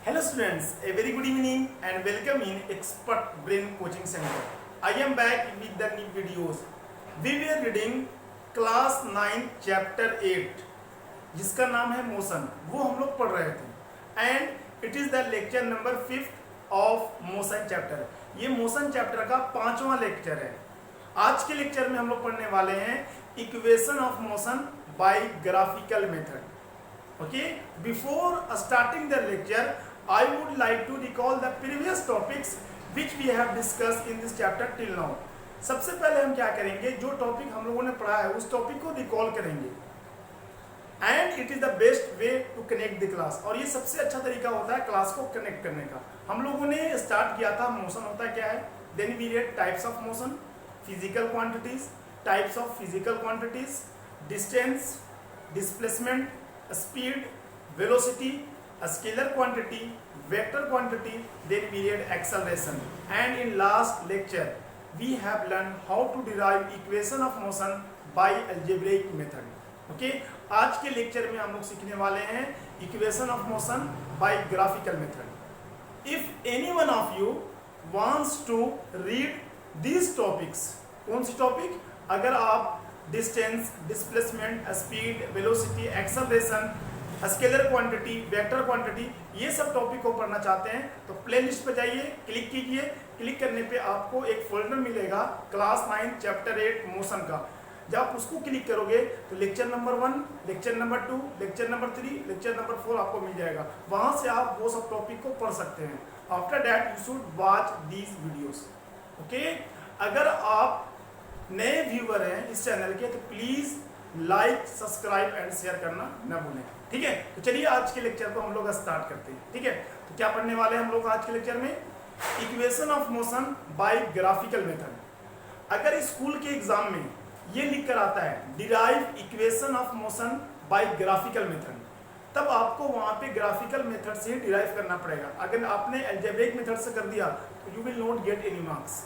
Hello students, a very good evening and welcome in Expert Brain Coaching Center. I am back with the new videos. We were reading class 9 chapter 8 जिसका नाम है motion, वो हम लोग पढ़ रहे थे and it is the lecture number 5 of motion chapter. ये मोशन चैप्टर का 5वां लेक्चर है। आज के लेक्चर में हम लोग पढ़ने वाले हैं equation of motion by graphical method. Okay, before starting the lecture, I would like to recall the previous topics which we have discussed in this chapter till now. सबसे पहले हम क्या करेंगे, जो टॉपिक हम लोगों ने पढ़ा है उस टॉपिक को रिकॉल करेंगे and it is the best way to connect the class. और ये सबसे अच्छा तरीका होता है क्लास को कनेक्ट करने का। हम लोगों ने स्टार्ट किया था मोशन होता क्या है, then we read types of motion, physical quantities, types of physical quantities, distance, displacement, speed, velocity, a scalar quantity, vector quantity, then we read acceleration, and in last lecture we have learned how to derive equation of motion by algebraic method. Okay, आज के lecture में हम लोग सीखने वाले हैं equation of motion by graphical method. If any one of you wants to read these topics, कौन सी topic, अगर आप distance, displacement, speed, velocity, acceleration, scalar quantity, vector quantity, ये सब टॉपिक को पढ़ना चाहते हैं तो प्लेलिस्ट पे जाइए, क्लिक कीजिए। क्लिक करने पे आपको एक फोल्डर मिलेगा क्लास 9 चैप्टर 8 मोशन का। जब आप उसको क्लिक करोगे तो lecture number 1, lecture number 2, lecture number 3, lecture number 4 आपको मिल जाएगा। वहां से आप वो सब टॉपिक को पढ़ सकते हैं। After that you should watch these videos. Okay, अगर आप नए व्यूअर हैं इस चैनल के तो please like, subscribe and share करना न भूलें। ठीक है, तो चलिए आज के लेक्चर को हम लोग स्टार्ट करते हैं। ठीक है, तो क्या पढ़ने वाले हैं हम लोग आज के लेक्चर में, equation of motion by graphical method. अगर स्कूल के एग्जाम में ये लिख कर आता है derive equation of motion by graphical method, तब आपको वहां पे ग्राफिकल मेथड से डिराइव करना पड़ेगा। अगर आपने अलजेब्रिक मेथड से कर दिया तो you will not get any marks.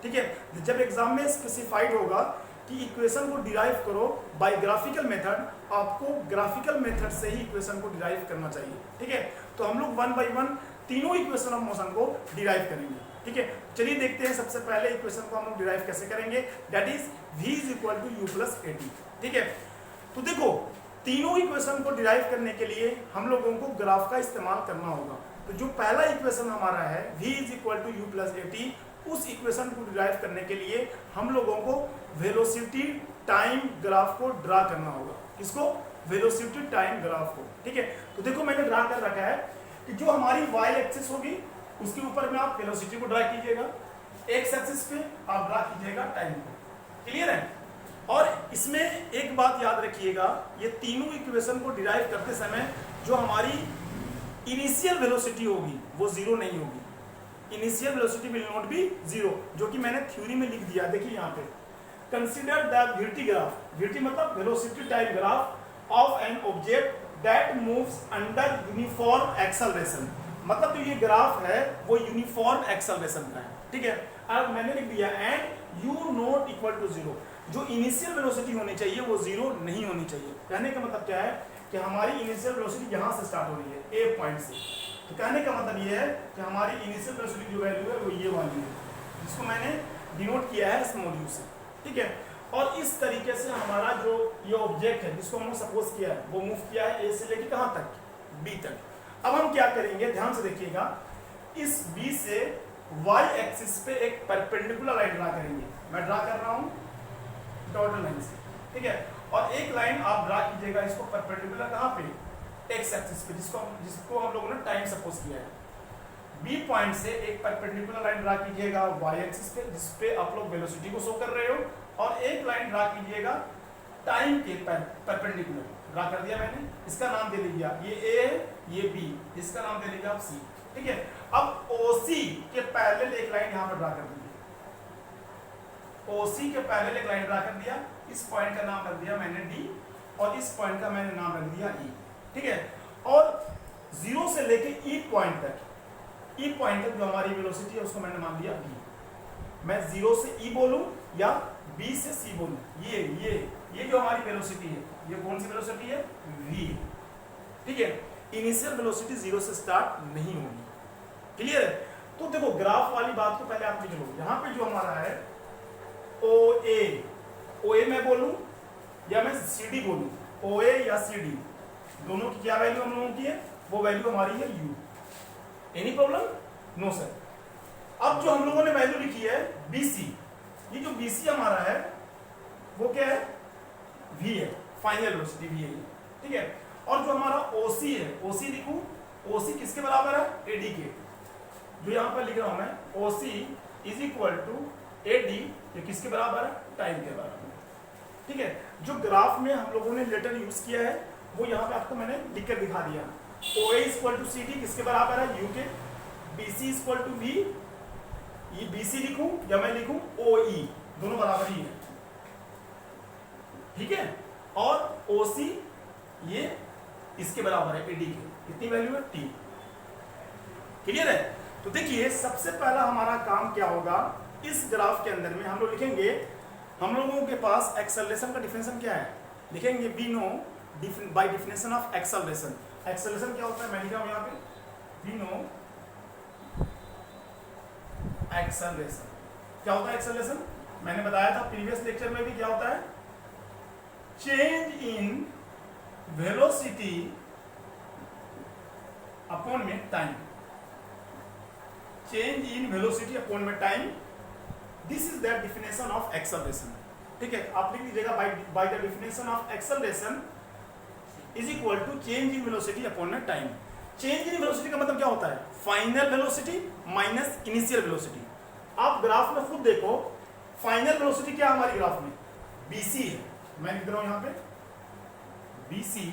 ठीक है, जब एग्जाम में स्पेसिफाइड होगा कि इक्वेशन को डिराइव करो बाय ग्राफिकल मेथड, आपको ग्राफिकल मेथड से ही इक्वेशन को डिराइव करना चाहिए। ठीक है, तो हम लोग 1 बाय 1 तीनों इक्वेशन ऑफ मोशन को डिराइव करेंगे। ठीक है, चलिए देखते हैं सबसे पहले इक्वेशन को हम लोग डिराइव कैसे करेंगे, that is v is equal to u plus at। ठीक है, तो देखो तीनों इक्वेशन को डिराइव करने के लिए हम लोगों को ग्राफ का इस्तेमाल करना होगा। तो जो पहला इक्वेशन हमारा है v is equal to u plus at, उस इक्वेशन को डिराइव करने के लिए हम लोगों को वेलोसिटी टाइम ग्राफ को ड्रा करना होगा। किसको? वेलोसिटी टाइम ग्राफ को। ठीक है, तो देखो मैंने ड्रा कर रखा है कि जो हमारी y एक्सिस होगी उसके ऊपर में आप वेलोसिटी को ड्रा कीजिएगा, x एक्सिस पे आप ड्रा कीजिएगा टाइम को। क्लियर है? और इसमें एक बात याद रखिएगा, ये तीनों इक्वेशन को डिराइव करते समय जो हमारी इनिशियल वेलोसिटी होगी वो जीरो नहीं होगी। Initial velocity will not be zero, जो कि मैंने थ्योरी में लिख दिया। देखिए यहाँ पे consider the VT graph, VT मतलब velocity time graph of an object that moves under uniform acceleration. मतलब जो ये ग्राफ है वो यूनिफॉर्म एक्सेलरेशन का है। ठीक है, अब मैंने लिख दिया and u not equal to zero. जो इनिशियल वेलोसिटी होनी चाहिए वो जीरो नहीं होनी चाहिए। कहने का मतलब क्या है कि हमारी इनिशियल वेलोसिटी यहाँ से स्टार्ट हो रही है ए पॉइंट से। तो कहने का मतलब ये है कि हमारी इनिशियल वेलोसिटी जो वैल्यू है वो ये वाली है, जिसको मैंने डिनोट किया है स्मॉल यू से। ठीक है, और इस तरीके से हमारा जो ये ऑब्जेक्ट है जिसको हमने सपोज किया है वो मूव किया है ए से लेके कहाँ तक, बी तक। अब हम क्या करेंगे, ध्यान से देखिएगा, इस बी से वाई एक्सिस पे एक परपेंडिकुलर लाइन ड्रा करेंगे। मैं ड्रा कर रहा हूँ डॉटेड लाइन से। ठीक है, और एक लाइन आप ड्रा कीजिएगा इसको परपेंडिकुलर कहाँ पे, एक्स एक्सिस पे, जिसको हम लोगों ने टाइम सपोज किया है। बी पॉइंट से एक परपेंडिकुलर लाइन ड्रा कीजिएगा वाई एक्सिस पे, जिसपे आप लोग वेलोसिटी को शो कर रहे हो, और एक लाइन ड्रा कीजिएगा टाइम के परपेंडिकुलर। ड्रा कर दिया मैंने, इसका नाम दे लीजिए आप, ये ए है, ये बी, इसका नाम दे लीजिए आप सी। ठीक है, अब ओसी के पैरेलल एक लाइन यहाँ पर ड्रा कर दीजिए। ओसी के पैरेलल एक लाइन ड्रा कर दिया, इस पॉइंट का नाम रख दिया मैंने डी, और इस पॉइंट का मैंने नाम रख दिया ई। ठीक है, और जीरो से लेके ई पॉइंट तक, ई पॉइंट तक जो हमारी वेलोसिटी है उसको मैंने मान दिया बी। मैं जीरो से ई बोलूं या बी से सी बोलूं, ये जो हमारी वेलोसिटी है ये कौन सी वेलोसिटी है, वी। ठीक है, इनिशियल वेलोसिटी 0 से स्टार्ट नहीं होगी। क्लियर है? तो देखो ग्राफ वाली बात को पहले आप लिख लो। यहाँ पे जो हमारा है ओ ए मैं बोलूं या मैं सी डी बोलूं, ओ ए या सी डी दोनों की क्या वैल्यू हम लोगों की है, वो वैल्यू हमारी है u. Any problem? No sir. अब जो हम लोगों ने वैल्यू लिखी है BC, ये जो BC हमारा है वो क्या है, V है, फाइनल वेलोसिटी V है, ठीक है। और जो हमारा OC है, OC लिखूं, OC किसके बराबर है, AD के। जो यहां पर लिख रहा हूं मैं OC is equal to AD, ये किसके बराबर है, टाइम के बराबर है, ठीक है। जो ग्राफ में हम लोगों ने लेटर यूज किया है वो यहाँ पे आपको मैंने लिख कर दिखा दिया। OA इक्वल टू CD किसके बराबर है, U के। BC इक्वल टू V, ये BC लिखूं या मैं लिखूं OE, दोनों बराबर ही है, ठीक है। और OC ये इसके बराबर है AD के, कितनी वैल्यू है, T। क्लियर है? तो देखिए सबसे पहला हमारा काम क्या होगा, इस ग्राफ के अंदर में हम लोग लिखेंगे, हम लोगों के पास एक्सेलरेशन का डिफिनेशन क्या है, लिखेंगे we know by definition of acceleration. Acceleration क्या होता है, मैं लिख रहा हूं यहां पे वी नो एक्सेलरेशन। क्या होता है एक्सेलरेशन, मैंने बताया था प्रीवियस लेक्चर में भी, क्या होता है, चेंज इन वेलोसिटी अपॉन में time. Change in velocity upon में time, this is the definition of acceleration, ठीक है। आप लिख दीजिएगा by the definition of acceleration is equal to change in velocity upon में टाइम। चेंज इन वेलोसिटी का मतलब क्या होता है, final velocity minus initial velocity. आप ग्राफ में खुद देखो, फाइनल वेलोसिटी क्या है हमारी ग्राफ में, BC है, मैं लिख रहा हूं यहां पे BC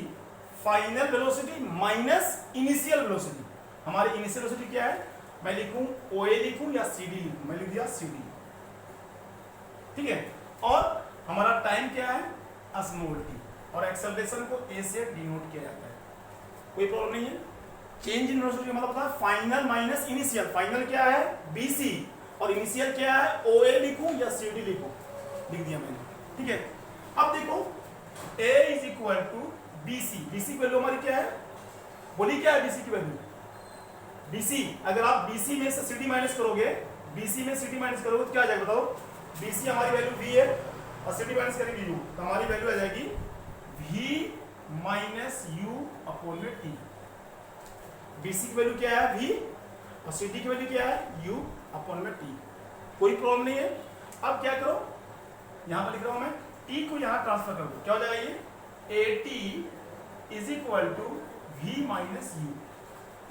final velocity minus initial velocity. हमारी इनिशियल वेलोसिटी क्या है, मैं लिखूं OA लिखूं या CD लिखूं, मैं लिख दिया CD, ठीक है। और हमारा टाइम क्या है, स्मॉल t, और एक्सेलरेशन को A से डिनोट किया जाता है, कोई प्रॉब्लम नहीं है। चेंज इन वेलोसिटी का मतलब होता है फाइनल माइनस इनिशियल। फाइनल क्या है BC और इनिशियल क्या है, OA लिखूं या CD लिखूं, लिख दिया मैंने, ठीक है। अब देखो A is equal to BC, BC की वैल्यू हमारी क्या है, बोली क्या है BC की वैल्यू, BC अगर आप BC में से CD माइनस करोगे, BC में CD माइनस करोगे तो क्या आ जाएगा बताओ, BC हमारी वैल्यू V है और CD माइनस करेंगे U, तो हमारी वैल्यू आ जाएगी V माइनस U अपॉन में T। BC की वैल्यू क्या है V और CD की वैल्यू क्या है U अपॉन में T, कोई प्रॉब्लम नहीं है। अब क्या करो, यहां पर लिख रहा हूं मैं, T को यहां ट्रांसफर कर दो, क्या हो जाएगा ये AT is equal to V minus U।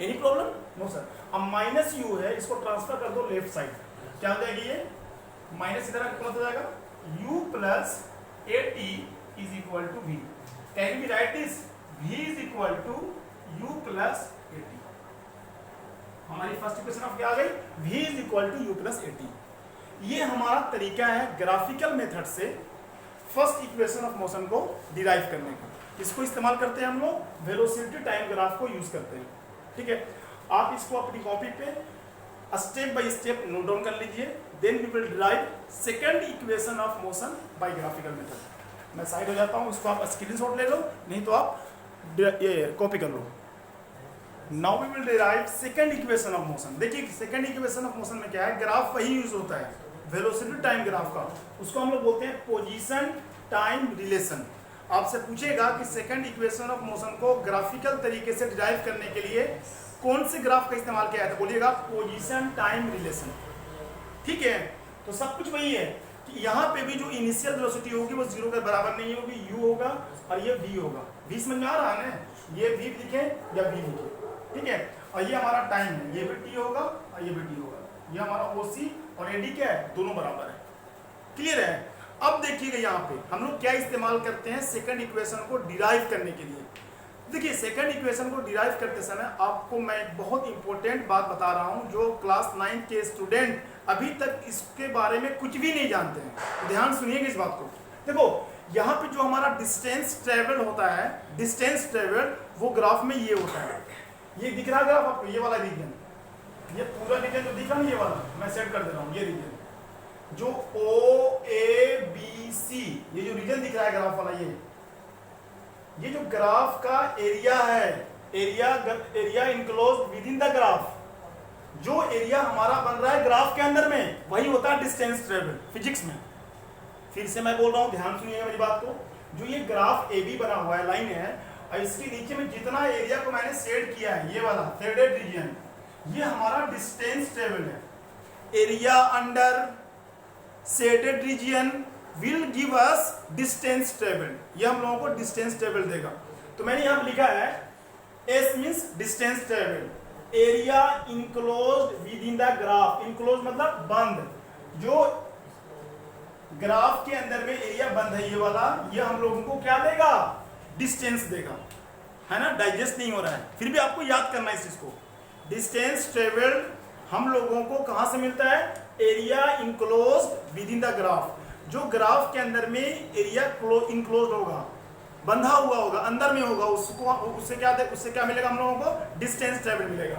Any problem? No sir. अब माइनस U है, इसको ट्रांसफर कर दो लेफ्ट साइड, क्या हो जाएगी ये, माइनस इधर प्लस हो जाएगा, U plus AT is equal to V। Can be right this, V is equal to U plus AT। हमारी फर्स्ट इक्वेशन ऑफ क्या आ गई, V is equal to U plus AT। ये हमारा तरीका है ग्राफिकल मेथड से फर्स्ट इक्वेशन ऑफ मोशन को डिराइव करने का। इसको इस्तेमाल करते हैं हम लोग, वेलोसिटी टाइम ग्राफ को यूज करते हैं, ठीक है। आप इसको अपनी कॉपी पे step by step note down कर लीजिए, then we will derive second equation of motion by graphical method. मैं साइड हो जाता हूँ, इसको आप स्क्रीनशॉट ले लो, नहीं तो आप ये कॉपी कर लो। Now we will derive second equation of motion. देखिए सेकंड इक्वेशन ऑफ मोशन में क्या है, ग्राफ वही यूज होता है वेलोसिटी टाइम ग्राफ का, उसको हम लोग बोलते हैं पोजीशन टाइम रिलेशन। आपसे पूछेगा कि सेकंड इक्वेशन ऑफ मोशन को ग्राफिकल तरीके से डिराइव करने के लिए कौन से ग्राफ का इस्तेमाल किया है, तो बोलिएगा पोजीशन टाइम रिलेशन, ठीक है। तो सब कुछ वही है कि यहाँ पे भी जो इनिशियल वेलोसिटी होगी वो 0 के बराबर नहीं होगी, u होगा और ये v होगा। v समझ में आ रहा है ना, ये v लिखे या v लिखे, ठीक है। और ये हमारा टाइम है, ये भी t होगा और ये भी t होगा। ये हमारा OC और AD क्या है, दोनों बराबर है, क्लियर है। अब देखिएगा यहाँ पे हम लोग क्या इस्तेमाल करते हैं सेकंड इक्वेशन को डिराइव करने के लिए। देखिए सेकंड इक्वेशन को डिराइव करते समय आपको मैं एक बहुत इंपॉर्टेंट बात बता रहा हूँ, जो क्लास 9 के स्टूडेंट अभी तक इसके बारे में कुछ भी नहीं जानते हैं, तो ध्यान सुनिएगा इस बात को। देखो यहाँ पे जो हमारा डिस्टेंस ट्रेवल होता है, डिस्टेंस ट्रेवल वो ग्राफ में ये होता है, ये दिख रहा है ग्राफ आपको, ये वाला रीजन, ये पूरा रीजन जो दिख रहा है ये वाला, मैं सेट कर दे रहा हूँ, ये रीजन जो OABC, ये जो रीजन दिख रहा है ग्राफ वाला, ये जो ग्राफ का एरिया है, area enclose within the graph, जो एरिया हमारा बन रहा है ग्राफ के अंदर में वही होता है डिस्टेंस ट्रेवल फिजिक्स में। फिर से मैं बोल रहा हूं, ध्यान सुनिएगा मेरी बात को। जो ये ग्राफ ए बी बना हुआ है, लाइन है, और इसके नीचे में जितना एरिया को मैंने शेड किया है, ये वाला शेडेड रीजन, ये हमारा डिस्टेंस ट्रेवल है। Area under shaded region will give us distance travel, ये हम लोगों को डिस्टेंस ट्रेवल देगा। तो मैंने यहां लिखा है S means distance travel, area enclosed within the graph. Enclose मतलब बंद, जो ग्राफ के अंदर में एरिया बंद है ये वाला, ये हम लोगों को क्या देगा? डिस्टेंस देगा, है ना। डाइजेस्ट नहीं हो रहा है, फिर भी आपको याद करना है इस चीज को। डिस्टेंस ट्रेवल्ड हम लोगों को कहां से मिलता है? Area enclosed within the graph, जो ग्राफ के अंदर में एरिया इनक्लोज्ड होगा, बंधा हुआ होगा, अंदर में होगा, उसको उससे क्या मिलेगा हम लोगों को? डिस्टेंस ट्रेवल मिलेगा।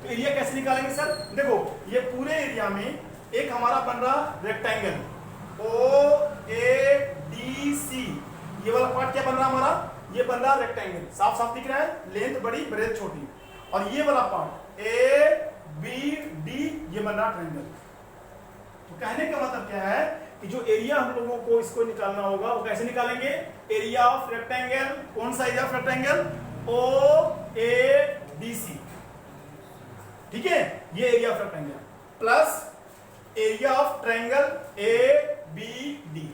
तो एरिया कैसे निकालेंगे सर? देखो, ये पूरे एरिया में एक हमारा बन रहा रेक्टेंगल ओ ए डी सी, ये वाला पार्ट क्या बन रहा हमारा? ये बन रहा रेक्टेंगल, साफ साफ दिख रहा है, लेंथ बड़ी ब्रेथ छोटी। और ये वाला पार्ट ए बी डी, ये बन रहा ट्रायंगल। तो कहने का मतलब क्या है कि जो एरिया हम लोगों को इसको निकालना होगा वो कैसे निकालेंगे? एरिया ऑफ रेक्टेंगल, कौन सा area of rectangle? O A D C, ठीक है, ये area of rectangle plus area of triangle A B D,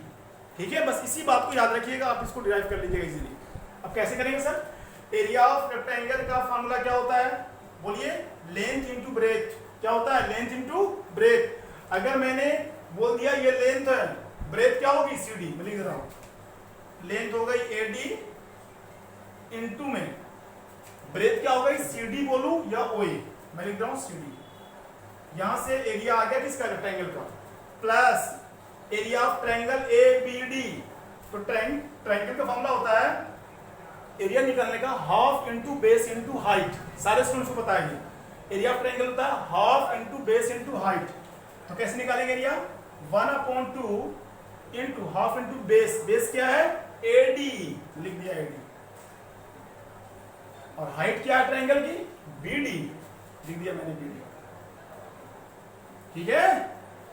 ठीक है। बस इसी बात को याद रखिएगा, आप इसको डिराइव कर लीजिएगा इजीली। अब कैसे करेंगे सर? एरिया ऑफ रेक्टेंगल का फार्मूला क्या होता है? बोलिए, लेंथ इनटू ब्रेथ। क्या होता है? Length into breadth. अगर मैंने बोल दिया ये लेंथ है, ब्रेथ क्या होगी? सी डी, मैं लिख दे रहा हूं, लेंथ हो गई ए डी इंटू में ब्रेथ क्या हो गई? सी डी बोलूं या ओ ए, मैं लिख रहा हूं सी डी। यहां से एरिया आ गया किसका? रेक्टेंगल का, plus area of triangle A B D. तो ट्रायंगल का फॉर्मूला होता है एरिया निकालने का half into base into height, सारे स्टूडेंट्स को पता है। एरिया ऑफ ट्रायंगल होता है half into base into height. तो कैसे निकालेंगे area? 1/2 into half into base, base क्या है? ए डी, लिख दिया ए डी, और हाइट क्या है ट्रायंगल की? बी डी, लिख दिया मैंने बी डी, ठीक है,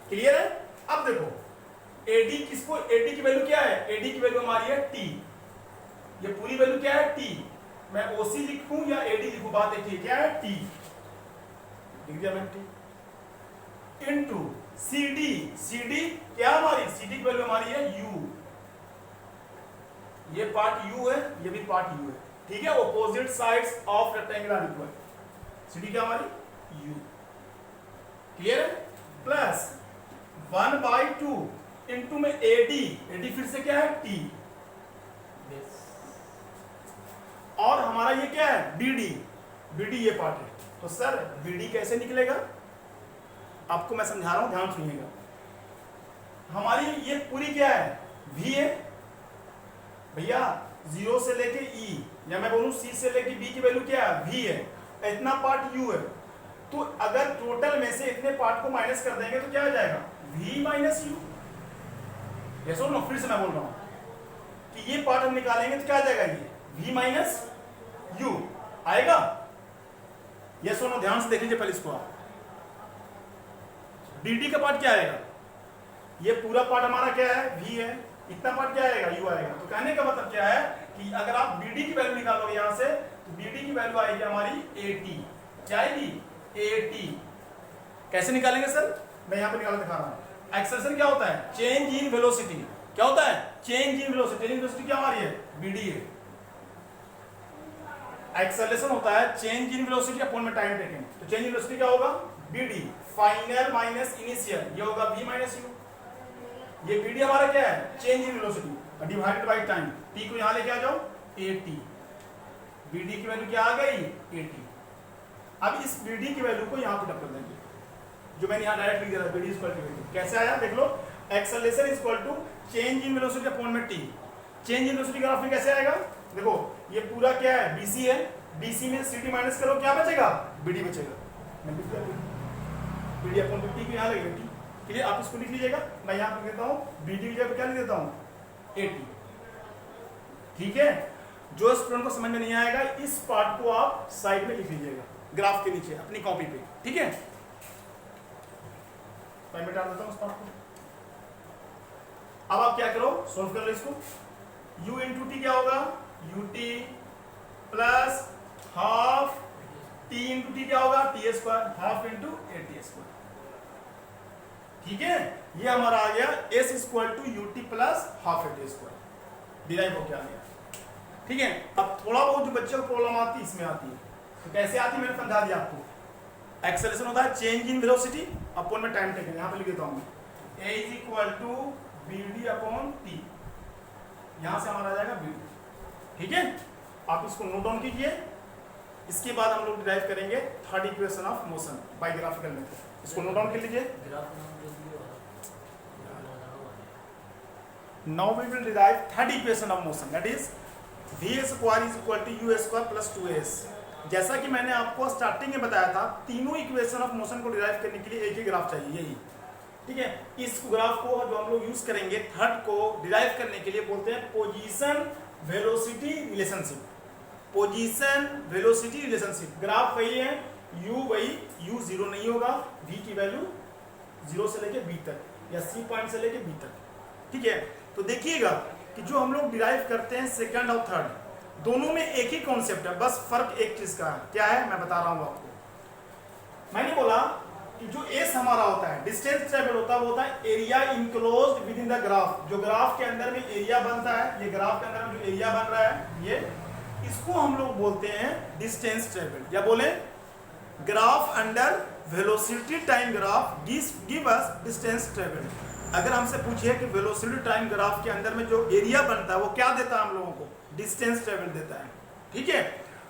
क्लियर है। अब देखो एडी किसको, एडी की वैल्यू क्या है? एडी की वैल्यू हमारी है टी, ये पूरी वैल्यू क्या है? टी। मैं ओसी लिखूं या एडी लिखूं, बात एक ही, क्या है? टी, लिख दिया मैंने टी, इनटू सीडी। सीडी क्या हमारी? सीडी की वैल्यू हमारी है यू, ये पार्ट यू है, ये भी पार्ट यू है, ठीक है। Opposite sides of rectangle are equal, CD क्या हमारी? यू, क्लियर है। प्लस 1/2 इंटू में एडी, एडी फिर से क्या है? टी, और हमारा ये क्या है? बीडी, बीडी ये पार्ट है। तो सर बीडी कैसे निकलेगा? आपको मैं समझा रहा हूं, ध्यान सुनिएगा। हमारी ये पूरी क्या है? वी है भैया, 0 से लेके ई, या मैं बोलूं सी से लेके बी की वैल्यू क्या है? वी है, इतना पार्ट यू है। तो अगर टोटल में से इतने पार्ट को माइनस कर देंगे तो क्या आ जाएगा? v minus you. ये सुनो, फिर से मैं बोल रहा हूं कि ये पार्ट हम निकालेंगे तो क्या आ जाएगा? ये v माइनस यू आएगा। ये सुनो, ध्यान से देख लीजिए पहले इसको आप। dd का पार्ट क्या आएगा? ये पूरा पार्ट हमारा क्या है? v है, इतना पार्ट क्या आएगा? u आएगा। तो कहने का मतलब क्या है कि अगर आप bd की वैल्यू निकालोगे यहां से, तो bd की वैल्यू आएगी हमारी 80। क्या आएगी? 80। कैसे निकालेंगे सर? मैं यहां पे निकाल दिखा रहा हूं। एक्सेलरेशन क्या होता है? Change in velocity. क्या होता है? Change in velocity. Change in velocity क्या हमारी है? bd है। एक्सेलरेशन होता है चेंज इन वेलोसिटी अपॉन में टाइम टेकन। तो चेंज इन वेलोसिटी क्या होगा? bd, फाइनल माइनस इनिशियल, ये होगा v माइनस यू। ये bd हमारा क्या है? Change in velocity divided by time. t को यहां लेके आ जाओ, 80। bd की वैल्यू क्या आ गई? 80। अब इस bd की वैल्यू को यहां पे डबल देंगे, जो मैंने यहां डायरेक्ट लिख दिया था, bd इक्वल टू कैसे आया देख लो। Acceleration equal to change in velocity upon में t। Change in velocity graph में कैसे आएगा? देखो ये पूरा क्या है? bc है, bc में cd माइनस करो, क्या बचेगा? bd बचेगा। मैं लिख दिया bd अपॉन t को यहां लगेगा t, क्लियर। आप इसको लिख लीजिएगा, मैं यहां पे देता हूं bd की जगह पे क्या लिख देता हूं? 80, ठीक है। जो स्टूडेंट को समझ में नहीं आएगा इस पार्ट को आप साइड में लिख लीजिएगा ग्राफ के नीचे अपनी कॉपी पे, ठीक है। मैं मिटा देता हूं उस पार्ट को। अब आप क्या करो, सोल्व कर लो इसको। u इंटू टी क्या होगा, ut plus half t into t क्या होगा, t square, half into a t square, ठीक है। ये हमारा आ गया s equal to u t plus half a t square, derive हो क्या आ गया, ठीक है। अब थोड़ा बहुत जो बच्चों को प्रॉब्लम आती है इसमें आती है, तो कैसे आती है मैंने समझा दिया आपको। एक्सेलरेशन होता है चेंज इन वेलोसिटी अपॉन में टाइम टेकन, यहाँ पे लिख देता हूँ a is equal to B D upon t, यहाँ से हमारा आ जाएगा बी डी, ठीक है। आप इसको नोट डाउन कीजिए। इसके बाद हम लोग डिराइव करेंगे third equation of motion by graphical method, इसको नोट डाउन कर लीजिए। Now we will derive third equation of motion, that is v square is equal to u square plus 2as। जैसा कि मैंने आपको स्टार्टिंग में बताया था, तीनों इक्वेशन ऑफ मोशन को डिराइव करने के लिए एक ही ग्राफ चाहिए, यही, ठीक है। इस ग्राफ को जो हम लोग यूज करेंगे थर्ड को डिराइव करने के लिए बोलते हैं position velocity relationship. Position velocity relationship, graph वही है, u वही, u जीरो नहीं होगा, v की वैल्यू 0 से लेके b तक या c पॉइंट से लेके b तक, ठीक है। तो देखिएगा कि जो हम लोग डिराइव करते हैं सेकंड और थर्ड, दोनों में एक ही कॉन्सेप्ट है, बस फर्क एक चीज का है, क्या है मैं बता रहा हूं आपको। मैंने बोला कि जो एस हमारा होता है, डिस्टेंस ट्रेवल होता है, वो होता है area enclosed within the graph. जो ग्राफ के अंदर में एरिया बनता है, ये ग्राफ के अंदर में जो एरिया बन रहा है, ये इसको हम लोग बोलते हैं डिस्टेंस ट्रेवल, या बोले graph under velocity time graph give us distance travel. अगर हमसे पूछिए कि वेलोसिटी टाइम ग्राफ के अंदर में जो एरिया बनता है वो क्या देता है हम लोगों को, डिस्टेंस ट्रेवल देता है, ठीक है।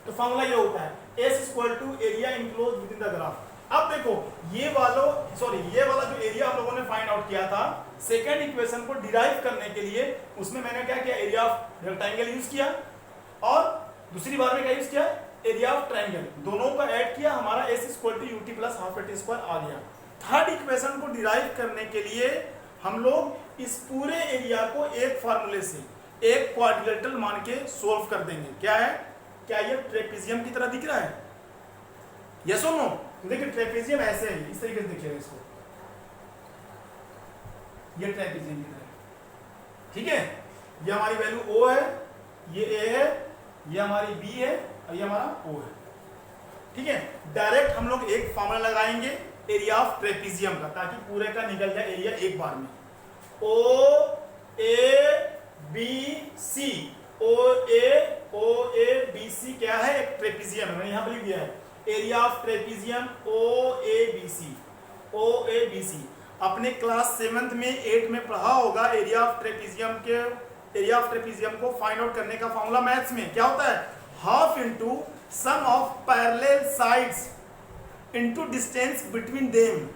तो फॉर्मूला ये होता है s equal to area enclose within the graph. अब देखो ये वाला जो एरिया हम लोगों ने फाइंड आउट किया था सेकंड इक्वेशन को डिराइव करने के लिए, उसमें मैंने क्या किया, एरिया ऑफ रेक्टेंगल यूज किया, और दूसरी बार में क्या यूज किया, एरिया ऑफ ट्रायंगल, दोनों को ऐड किया, हमारा s equal to u t plus half a t square आ गया। थर्ड इक्वेशन को डिराइव करने के लिए हम लोग इस पूरे एरिया को एक फार्मूले से एक क्वाड्रिलेटरल मान के सोल्व कर देंगे। क्या है, क्या ये ट्रेपेजियम की तरह दिख रहा है, यस और नो? देखिए ट्रेपेजियम ऐसे है, इस तरीके से देखिएगा इसको, ये ट्रेपेजियम की तरह, ठीक है। ये हमारी वैल्यू O है, ये A है, ये हमारी B है, और ये हमारा O है, ठीक है। डायरेक्ट हम लोग एक फार्मूला लगाएंगे एरिया ऑफ ट्रेपेजियम का, ताकि पूरे का निकल जाए एरिया एक बार में। O A B C, O A B C क्या है, एक ट्रेपेजियम है, मैंने यहाँ पर लिख दिया है area of trapezium O A B C। अपने क्लास 7th में 8 में पढ़ा होगा एरिया ऑफ ट्रेपेजियम को फाइंड आउट करने का फॉर्मूला मैथ्स में क्या होता है, half into sum of parallel sides into distance between them,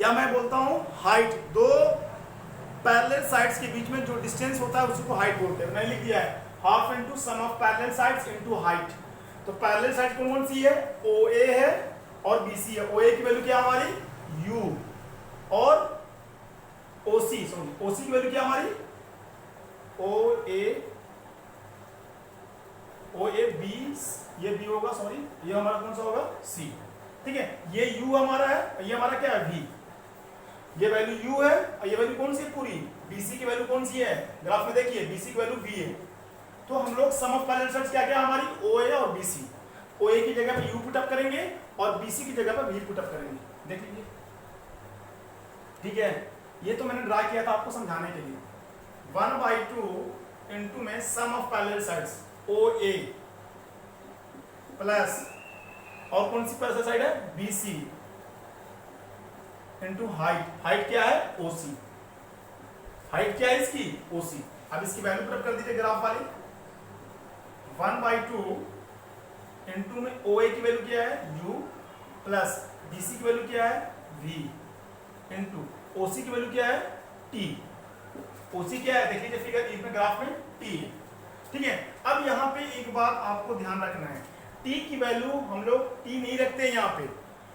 या मैं बोलता हूं हाइट, दो पैरेलल साइड्स के बीच में जो डिस्टेंस होता है उसको हाइट बोलते हैं। मैंने लिख दिया है half into sum of parallel sides into height. तो पैरेलल साइड कौन कौन सी है, OA है और BC है। OA की वैल्यू क्या हमारी U, और OC की वैल्यू क्या हमारी OA B, ये B होगा, सॉरी ये हमारा कौन सा होगा C, ठीक है। ये U हमारा है, ये हमारा क्या है V, ये वैल्यू U है, और ये वैल्यू कौन सी है पूरी, BC की वैल्यू कौन सी है, ग्राफ में देखिए BC की वैल्यू V है। तो हम लोग सम ऑफ पैरेलल साइड्स क्या क्या हमारी OA और BC, OA की जगह पे U पुट अप करेंगे और BC की जगह पे V पुट अप करेंगे, देख लीजिए, ठीक है। ये तो मैंने ड्रा किया था आपको समझाने के लिए। 1/2 इंटू में sum of parallel sides OA plus और कौन सी पैरेलल साइड है BC इंटू हाइट क्या है OC, हाइट क्या है इसकी OC। अब इसकी वैल्यू पुट अप कर दीजिए ग्राफ वाली, 1/2 इंटू में OA की वैल्यू क्या है U प्लस BC की वैल्यू क्या है V इंटू OC की वैल्यू क्या है T। OC क्या है देख लीजिए फिगर, इसमें ग्राफ में T है, ठीक है। अब यहाँ पे एक बात आपको ध्यान रखना है, T की वैल्यू हम लोग T नहीं रखते हैं। यहाँ पे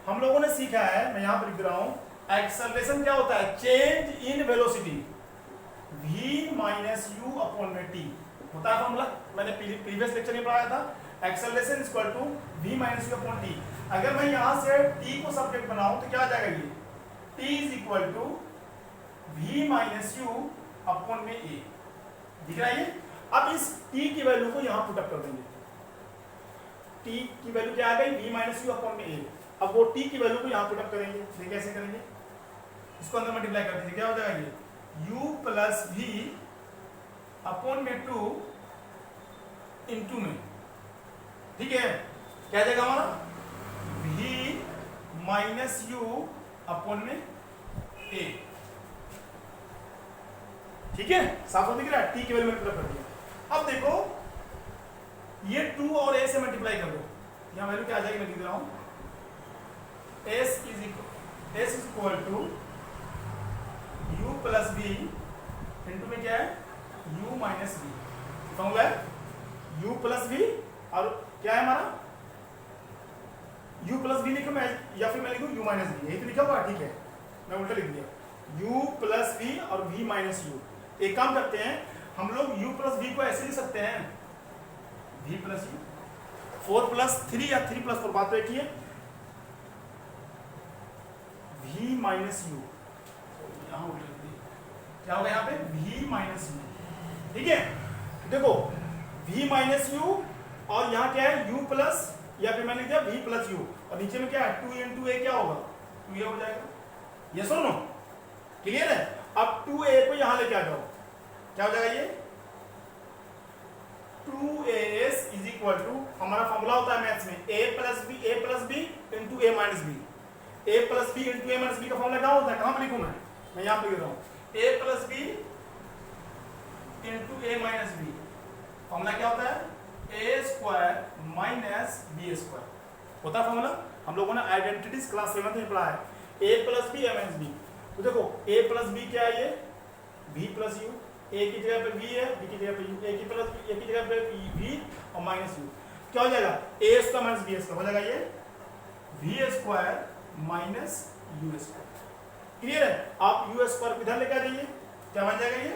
हम लोगों ने सीखा है, मैं यहाँ पर लिख रहा हूँ, एक्सेलरेशन क्या होता है, change in velocity V minus U upon में T। होता है फॉर्मूला, मैंने प्रीवियस लेक्चर में पढ़ाया था, acceleration equal to v minus u upon t. अगर मैं यहाँ से t को सब्जेक्ट बनाऊं तो क्या आ जाएगा ये, t is equal to v minus u upon में a, दिख रहा है ये। अब इस t की वैल्यू को यहाँ पुट अप कर देंगे, t की वैल्यू क्या आ गई, v माइनस यू अपॉन में a। अब वो t की वैल्यू को यहाँ पुट अप करेंगे, ये कैसे करेंगे, इसको अंदर मल्टीप्लाई कर दीजिए, क्या हो जाएगा ये u प्लस v अपॉन में 2 इंटू में, ठीक है, क्या जाएगा हमारा v माइनस यू अपॉन में a, ठीक है, साफ दिख रहा है, t की वैल्यू में पुट अप कर दिया। अब देखो ये 2 और a से मल्टीप्लाई कर दो, यहाँ वैल्यू क्या आ जाएगी, मैं लिख रहा हूं s is equal to u plus v into में क्या है u माइनस v, फॉर्मूला है u प्लस v और क्या है हमारा u प्लस v लिखो मैं, या फिर मैं लिखूं u माइनस v, यही तो लिखा हुआ, ठीक है, मैं उल्टा लिख दिया u प्लस v और v माइनस u। एक काम करते हैं हम लोग u प्लस v को ऐसे लिख सकते हैं v प्लस u, 4 प्लस 3 या 3 प्लस 4, बात तो एक ही है, v माइनस u, यहाँ उल्टा लिख दिया, क्या होगा यहाँ पे v माइनस u, ठीक है। देखो v माइनस u और यहाँ क्या है u प्लस, या फिर मैंने लिखा v प्लस u, और नीचे में क्या है 2 इंटू a, क्या होगा 2a हो जाएगा, ये सुनो क्लियर है। अब 2a को यहाँ लेके आ जाओ, क्या हो जाएगा ये 2as इज इक्वल टू, हमारा फॉर्मूला होता है मैथ्स में a plus b into a minus b, a plus b into a minus b का फॉर्मूला क्या होता है, कहाँ पे लिखूं मैं यहाँ पे लिख रहा हूँ a plus b into a minus b, formula क्या होता है a square minus b square, होता है फॉर्मूला, हम लोगों ने आइडेंटिटीज क्लास 7 में पढ़ा है, a plus b a minus b। तो देखो a प्लस b क्या है, ये v प्लस u, a की जगह पे v है, b की जगह पे u, a की जगह पे v और माइनस u, क्या हो जाएगा a square minus b square, हो जाएगा ये v square minus u square, clear है। आप u स्क्वायर इधर लेकर आ जाइए, क्या बन जाएगा ये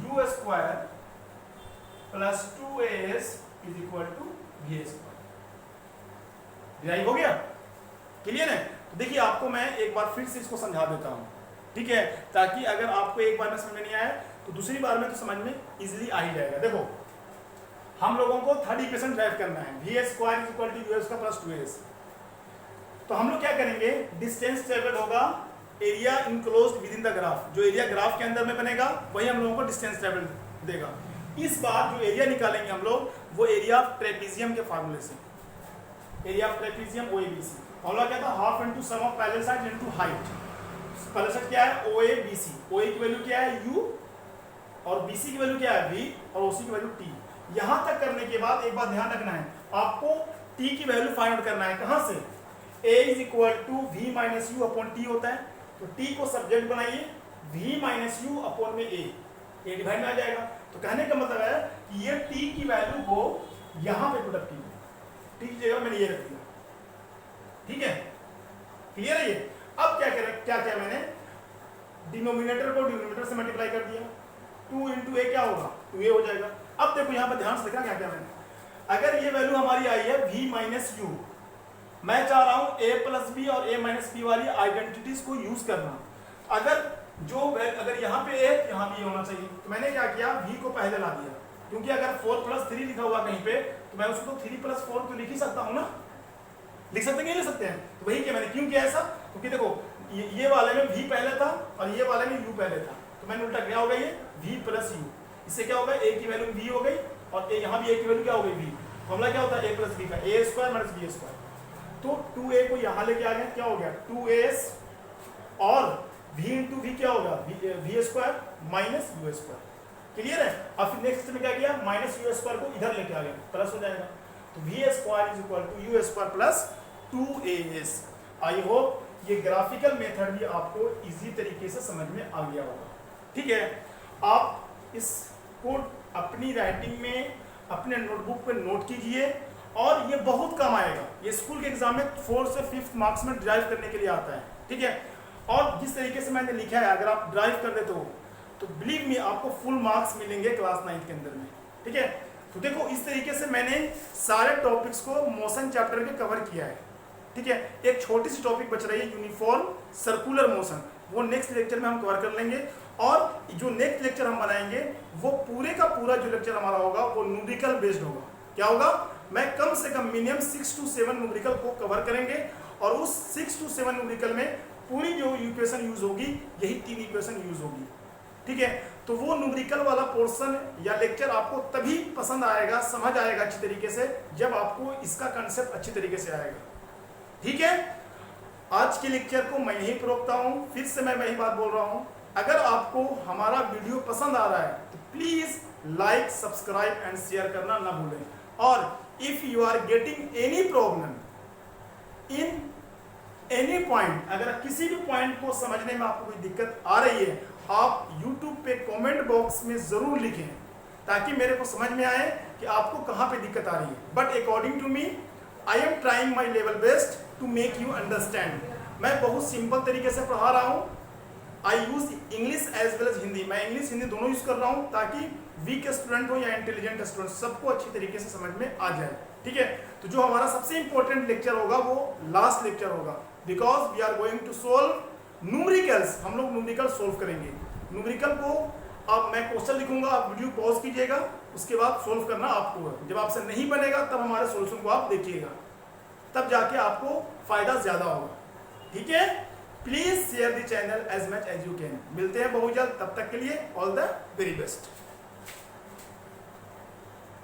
u square plus 2as is equal to v square, derive हो गया, क्लियर है। तो देखिए आपको मैं एक बार फिर से इसको समझा देता हूं, ठीक है, ताकि अगर आपको एक बार में समझ में नहीं आया तो दूसरी बार में तो समझ में इजीली आ ही जाएगा। देखो हम लोगों को थर्ड इक्वेशन ड्राइव करना है, v square is equal to u square plus 2as। तो हम लोग क्या करेंगे, डिस्टेंस ट्रेवल्ड होगा area enclosed within the graph, जो एरिया ग्राफ के अंदर में बनेगा वही हम लोगों को डिस्टेंस ट्रेवल्ड देगा। इस बार जो एरिया निकालेंगे हम लोग वो एरिया ऑफ ट्रेपीजियम के फार्मूले से, area of trapezium OABC, formula क्या था half into sum of parallel side into height. Parallel side क्या है OABC, OA की वैल्यू क्या है u और BC की वैल्यू क्या है v और OC की वैल्यू t। यहां तक करने के बाद एक बात ध्यान रखना है, आपको t की वैल्यू फाइंड आउट करना है, कहां से, a is equal to v minus u upon t होता है, तो t को सब्जेक्ट बनाइए v माइनस यू अपॉन में a डिवाइड में आ जाएगा। तो कहने का मतलब है कि ये t की वैल्यू को यहां पे पुट अप कीजिए, t की जगह मैंने ये रख दिया, ठीक है, क्लियर है ये। अब क्या करें, क्या किया मैंने, डिनोमिनेटर को डिनोमिनेटर से मल्टीप्लाई कर दिया, 2 इंटू a क्या होगा 2a हो जाएगा। अब देखो यहाँ पे ध्यान से देखना क्या क्या मैंने, अगर ये वैल्यू हमारी आई है v माइनस यू, मैं चाह रहा हूँ a प्लस b और a माइनस b वाली आइडेंटिटीज को यूज करना। अगर यहाँ पे a यहाँ भी होना चाहिए, तो मैंने क्या किया v को पहले ला दिया, क्योंकि अगर 4 प्लस 3 लिखा हुआ कहीं पे तो मैं उसको 3 प्लस 4 तो लिख ही सकता हूँ ना, लिख सकते नहीं लिख सकते हैं, तो वही किया मैंने। क्यों किया ऐसा, क्योंकि देखो ये वाले में v पहले था और ये वाले में u पहले था, तो मैंने उल्टा क्या होगा ये v प्लस u, इससे क्या होगा a की वैल्यू v हो गई और यहाँ भी a की वैल्यू क्या हो गई v, फॉर्मूला क्या होता है a प्लस b का, a square minus b square. तो 2a को यहाँ लेके आ गए, क्या हो गया 2as और v इंटू v क्या होगा v square minus u square, clear है। अब फिर नेक्स्ट में क्या किया, माइनस u स्क्वायर को इधर लेके आ गए, प्लस हो जाएगा, तो v square is equal to u square plus 2as। I hope ये ग्राफिकल मेथड भी आपको इजी तरीके से समझ में आ गया होगा, ठीक है। आप इसको अपनी राइटिंग में अपने नोटबुक पे नोट कीजिए और ये बहुत कम आएगा, ये स्कूल के एग्जाम में 4 से 5 मार्क्स में ड्राइव करने के लिए आता है, ठीक है। और जिस तरीके से मैंने लिखा है अगर आप ड्राइव कर देते हो तो बिलीव मी आपको फुल मार्क्स मिलेंगे क्लास 9 के अंदर में। ठीक है, तो देखो इस तरीके से मैंने सारे टॉपिक्स को मोशन चैप्टर के कवर किया है। ठीक है, एक छोटी सी टॉपिक बच रही है यूनिफॉर्म सर्कुलर मोशन, वो नेक्स्ट लेक्चर में हम कवर कर लेंगे। और जो नेक्स्ट लेक्चर हम बनाएंगे वो पूरे का पूरा जो लेक्चर हमारा होगा वो न्यूमेरिकल बेस्ड होगा। क्या होगा, मैं कम से कम मिनिमम 6 to 7 न्यूमेरिकल को कवर करेंगे और उस 6 to 7 न्यूमेरिकल में पूरी जो इक्वेशन यूज होगी यही 3 इक्वेशन यूज होगी। ठीक है, तो वो न्यूमेरिकल वाला पोर्शन या लेक्चर आपको तभी पसंद आएगा, समझ आएगा अच्छी तरीके से, जब आपको इसका कंसेप्ट अच्छी तरीके से आएगा। ठीक है, आज के लेक्चर को मैं यहीं पर रोकता हूँ। फिर से मैं वही बात बोल रहा हूँ, अगर आपको हमारा वीडियो पसंद आ रहा है तो please like, subscribe and share करना ना भूलें। और if you are getting any problem in any point, अगर किसी भी पॉइंट को समझने में आपको कोई दिक्कत आ रही है, आप YouTube पे कमेंट बॉक्स में जरूर लिखें ताकि मेरे को समझ में आए कि आपको कहाँ पे दिक्कत आ रही है। But according to me I am trying my level best to make you understand. मैं बहुत सिंपल तरीके से पढ़ा रहा हूँ। I use English as well as Hindi, मैं इंग्लिश हिंदी दोनों यूज कर रहा हूँ ताकि वीक स्टूडेंट हो या इंटेलिजेंट स्टूडेंट सबको अच्छी तरीके से समझ में आ जाए। ठीक है, तो जो हमारा सबसे इंपॉर्टेंट लेक्चर होगा वो लास्ट लेक्चर होगा, because we are going to solve numericals. हम लोग न्यूमेरिकल सोल्व करेंगे। न्यूमेरिकल को अब मैं क्वेश्चन लिखूंगा, आप वीडियो पॉज कीजिएगा, उसके बाद सोल्व करना आपको है। जब आपसे नहीं बनेगा तब हमारे सोल्यूशन को आप देखिएगा, तब जाके आपको फायदा ज्यादा होगा। ठीक है, please share the channel as much as you can. मिलते हैं बहुत जल्द, तब तक के लिए ऑल द वेरी बेस्ट।